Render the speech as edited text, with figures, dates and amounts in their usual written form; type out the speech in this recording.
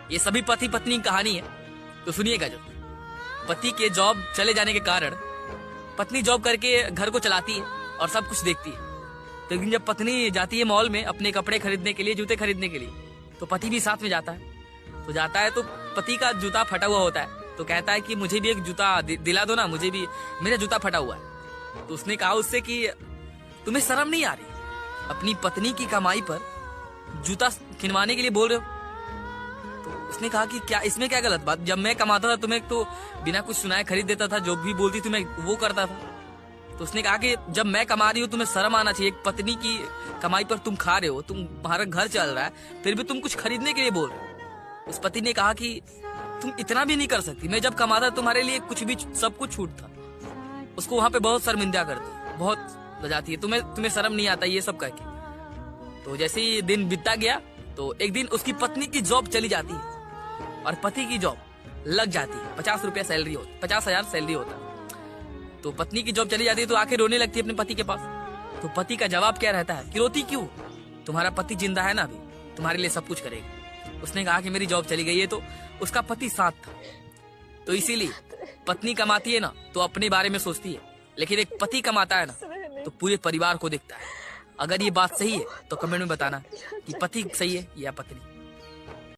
ये सभी पति पत्नी की कहानी है। तो सुनिएगा, जो पति के जॉब चले जाने के कारण पत्नी जॉब करके घर को चलाती है और सब कुछ देखती है। तो एक दिन जब पत्नी जाती है मॉल में अपने कपड़े खरीदने के लिए, जूते खरीदने के लिए, तो पति भी साथ में जाता है। तो जाता है तो पति का जूता फटा हुआ होता है, तो कहता है कि मुझे भी एक जूता दिला दो ना, मुझे भी, मेरा जूता फटा हुआ है। तो उसने कहा उससे कि तुम्हें शर्म नहीं आ रही, अपनी पत्नी की कमाई पर जूता खिलवाने के लिए बोल रहे हो? तो उसने कहा कि क्या इसमें क्या गलत बात, जब मैं कमाता था तुम्हें तो बिना कुछ सुनाए खरीद देता था, जो भी बोलती थी मैं वो करता था। तो उसने कहा कि जब मैं कमा रही हूँ तुम्हें शर्म आना चाहिए, एक पत्नी की कमाई पर तुम खा रहे हो, तुम्हारा घर चल रहा है, फिर भी तुम कुछ खरीदने के लिए बोल रहे हो। उस पति ने कहा कि तुम इतना भी नहीं कर सकती, मैं जब कमाता तुम्हारे लिए कुछ भी, सब कुछ छूट था। उसको वहां पे बहुत शर्मिंदा करती, बहुत बजाती है, तुम्हें शर्म नहीं आता ये सब करके। तो जैसे ही दिन बीतता गया तो एक दिन उसकी पत्नी की जॉब चली जाती है और पति की जॉब लग जाती है। 50,000 सैलरी होता। तो पत्नी की जॉब चली जाती है तो आके रोने लगती है अपने पति के पास। तो पति का जवाब क्या रहता है कि रोती क्यों, तुम्हारा पति जिंदा है ना, अभी तुम्हारे लिए सब कुछ करेगा। उसने कहा कि मेरी जॉब चली गई है, तो उसका पति साथ था। तो इसीलिए पत्नी कमाती है ना तो अपने बारे में सोचती है, लेकिन एक पति कमाता है ना तो पूरे परिवार को देखता है। अगर ये बात सही है तो कमेंट में बताना कि पति सही है या पत्नी।